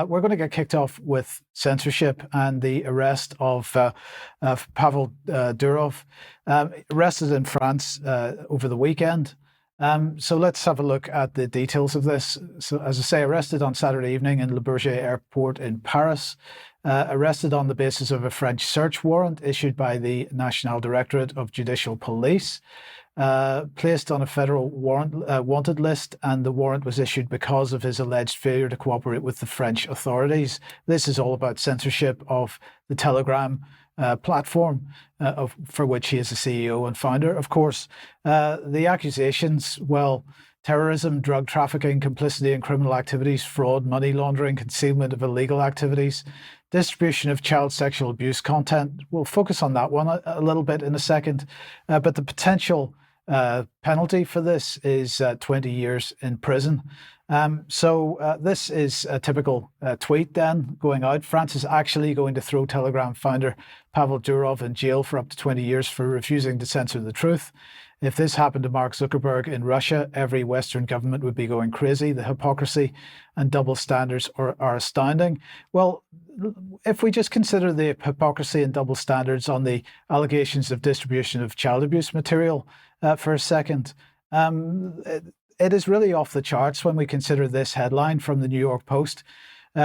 we're going to get kicked off with censorship and the arrest of Pavel Durov, arrested in France over the weekend. So let's have a look at the details of this. So, as I say, arrested on Saturday evening in Le Bourget airport in Paris, arrested on the basis of a French search warrant issued by the National Directorate of Judicial Police. Placed on a federal wanted list, and the warrant was issued because of his alleged failure to cooperate with the French authorities. This is all about censorship of the Telegram platform, for which he is the CEO and founder. Of course, the accusations, well, terrorism, drug trafficking, complicity in criminal activities, fraud, money laundering, concealment of illegal activities, distribution of child sexual abuse content. We'll focus on that one a little bit in a second, but the potential penalty for this is 20 years in prison. So this is a typical tweet then going out. France is actually going to throw Telegram founder Pavel Durov in jail for up to 20 years for refusing to censor the truth. If this happened to Mark Zuckerberg in Russia, every Western government would be going crazy. The hypocrisy and double standards are astounding. Well, if we just consider the hypocrisy and double standards on the allegations of distribution of child abuse material for a second, it is really off the charts when we consider this headline from the New York Post.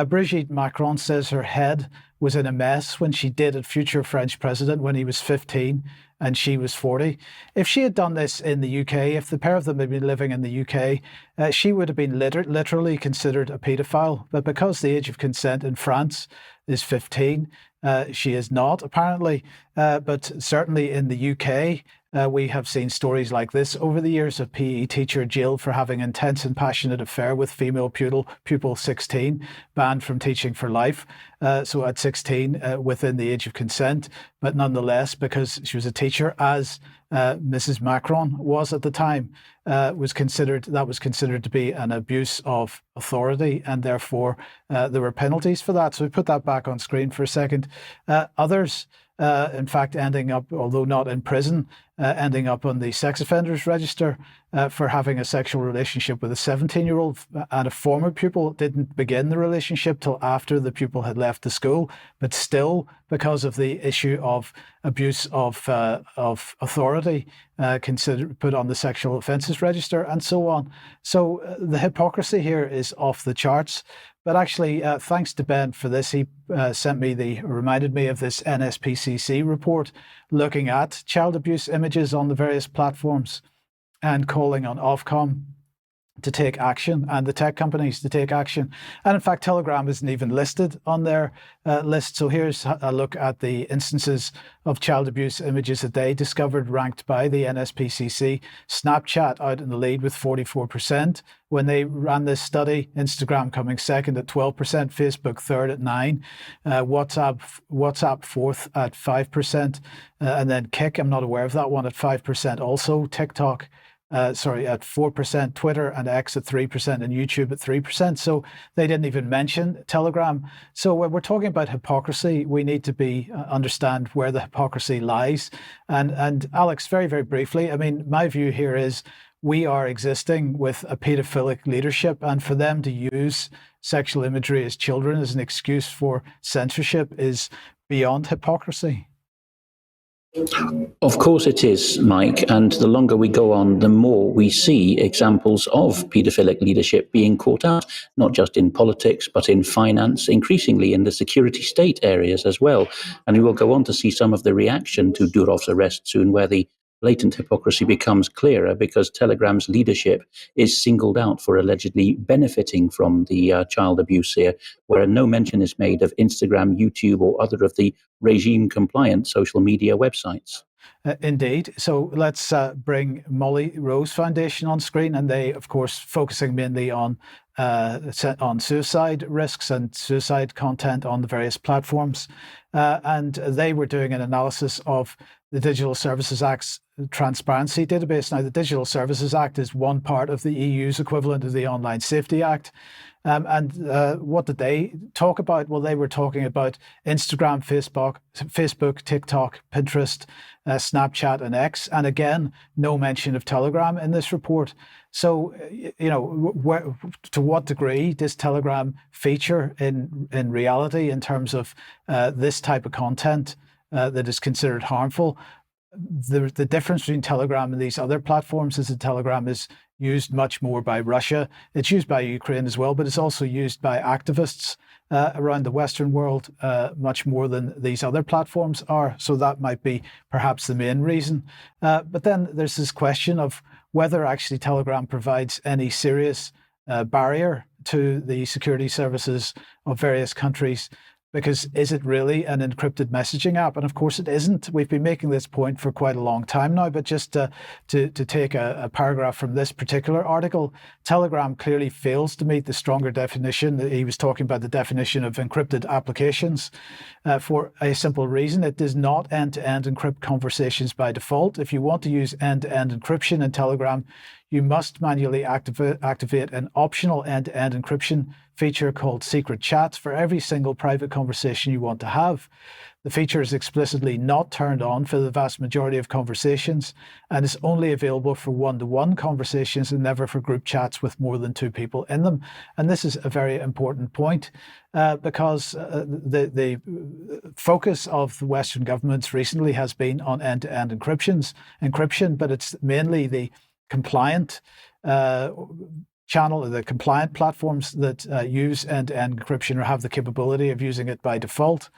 Brigitte Macron says her head was in a mess when she dated future French president when he was 15 and she was 40. If she had done this in the UK, if the pair of them had been living in the UK, she would have been literally considered a paedophile. But because the age of consent in France is 15, she is not, apparently. But certainly in the UK, we have seen stories like this over the years of PE teacher jailed for having intense and passionate affair with female pupil 16, banned from teaching for life. So at 16, within the age of consent, but nonetheless, because she was a teacher, as Mrs. Macron was at the time, was considered to be an abuse of authority, and therefore there were penalties for that. So we put that back on screen for a second. Others, in fact, ending up, although not in prison, ending up on the sex offenders register for having a sexual relationship with a 17-year-old, and a former pupil didn't begin the relationship till after the pupil had left the school, but still, because of the issue of abuse of authority, put on the sexual offences register, and so on. So the hypocrisy here is off the charts. But actually, thanks to Ben for this. He reminded me of this NSPCC report looking at child abuse images on the various platforms and calling on Ofcom to take action and the tech companies to take action. And in fact, Telegram isn't even listed on their list. So here's a look at the instances of child abuse images that they discovered, ranked by the NSPCC. Snapchat out in the lead with 44% when they ran this study. Instagram coming second at 12%, Facebook third at 9%, WhatsApp fourth at 5%, and then Kik, I'm not aware of that one, at 5% also. TikTok at 4%, Twitter and X at 3%, and YouTube at 3%. So they didn't even mention Telegram. So when we're talking about hypocrisy, we need to understand where the hypocrisy lies. And Alex, very, very briefly, I mean, my view here is we are existing with a paedophilic leadership, and for them to use sexual imagery as children as an excuse for censorship is beyond hypocrisy. Of course it is, Mike, and the longer we go on, the more we see examples of paedophilic leadership being caught out, not just in politics, but in finance, increasingly in the security state areas as well. And we will go on to see some of the reaction to Durov's arrest soon, where the blatant hypocrisy becomes clearer because Telegram's leadership is singled out for allegedly benefiting from the child abuse here, where no mention is made of Instagram, YouTube, or other of the regime-compliant social media websites. Indeed. So let's bring Molly Rose Foundation on screen, and they, of course, focusing mainly on suicide risks and suicide content on the various platforms. And they were doing an analysis of the Digital Services transparency database. Now, the Digital Services Act is one part of the EU's equivalent of the Online Safety Act. What did they talk about? Well, they were talking about Instagram, Facebook, TikTok, Pinterest, Snapchat, and X. And again, no mention of Telegram in this report. So, to what degree does Telegram feature in reality in terms of this type of content that is considered harmful? The difference between Telegram and these other platforms is that Telegram is used much more by Russia. It's used by Ukraine as well, but it's also used by activists around the Western world much more than these other platforms are. So that might be perhaps the main reason. But then there's this question of whether actually Telegram provides any serious barrier to the security services of various countries. Because is it really an encrypted messaging app? And of course it isn't. We've been making this point for quite a long time now, but just to take a paragraph from this particular article, Telegram clearly fails to meet the stronger definition. He was talking about the definition of encrypted applications for a simple reason. It does not end-to-end encrypt conversations by default. If you want to use end-to-end encryption in Telegram, you must manually activate an optional end-to-end encryption feature called secret chats for every single private conversation you want to have. The feature is explicitly not turned on for the vast majority of conversations and is only available for one-to-one conversations and never for group chats with more than 2 people in them. And this is a very important point because the focus of the Western governments recently has been on end-to-end encryption, but it's mainly the compliant the compliant platforms that use end-to-end encryption or have the capability of using it by default.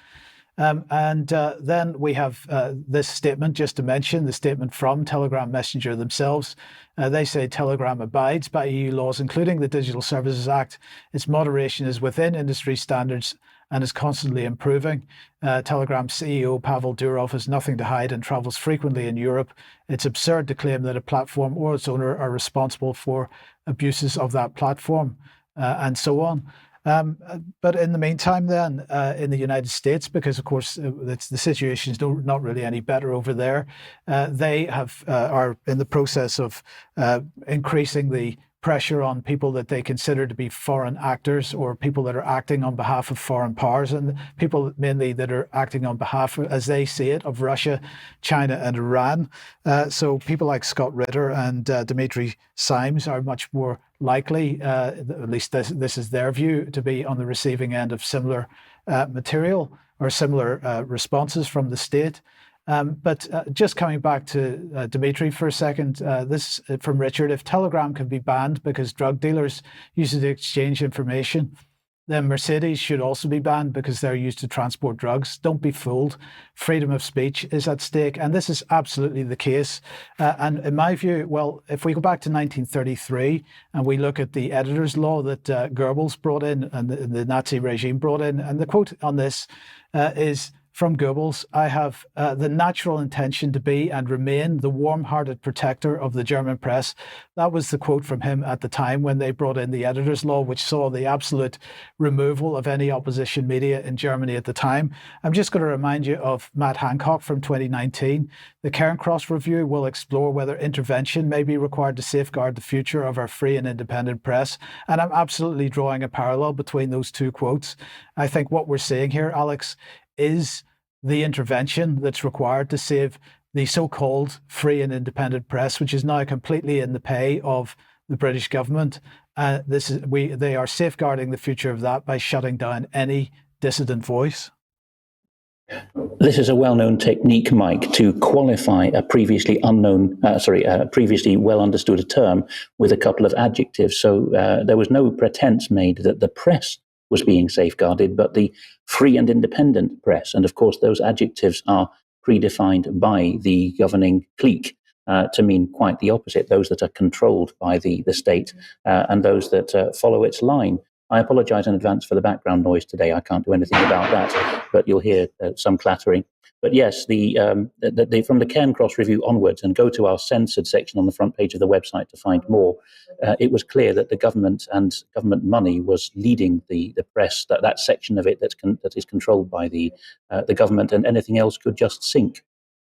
Then we have this statement, just to mention, the statement from Telegram Messenger themselves. They say Telegram abides by EU laws, including the Digital Services Act. Its moderation is within industry standards and is constantly improving. Telegram's CEO, Pavel Durov, has nothing to hide and travels frequently in Europe. It's absurd to claim that a platform or its owner are responsible for abuses of that platform, and so on. But in the meantime, then, in the United States, because of course the situation is not really any better over there, they are in the process of increasing the pressure on people that they consider to be foreign actors or people that are acting on behalf of foreign powers, and people mainly that are acting on behalf, as they see it, of Russia, China and Iran. So people like Scott Ritter and Dimitri Simes are much more likely, at least this is their view, to be on the receiving end of similar material or similar responses from the state. But just coming back to Dimitri for a second, this from Richard: if Telegram can be banned because drug dealers use it to exchange information, then Mercedes should also be banned because they're used to transport drugs. Don't be fooled. Freedom of speech is at stake. And this is absolutely the case. And in my view, well, if we go back to 1933 and we look at the editor's law that Goebbels brought in and the Nazi regime brought in, and the quote on this is from Goebbels: I have the natural intention to be and remain the warm-hearted protector of the German press. That was the quote from him at the time when they brought in the editor's law, which saw the absolute removal of any opposition media in Germany at the time. I'm just going to remind you of Matt Hancock from 2019. The Cairncross Review will explore whether intervention may be required to safeguard the future of our free and independent press. And I'm absolutely drawing a parallel between those two quotes. I think what we're seeing here, Alex, is the intervention that's required to save the so-called free and independent press, which is now completely in the pay of the British government. They are safeguarding the future of that by shutting down any dissident voice. This is a well-known technique, Mike, to qualify a previously previously well understood term with a couple of adjectives. So there was no pretense made that the press was being safeguarded, but the free and independent press. And of course, those adjectives are predefined by the governing clique to mean quite the opposite: those that are controlled by the state and those that follow its line. I apologize in advance for the background noise today. I can't do anything about that, but you'll hear some clattering. But yes, from the Cairncross Review onwards, and go to our censored section on the front page of the website to find more, it was clear that the government and government money was leading the press, that section of it that is controlled by the government, and anything else could just sink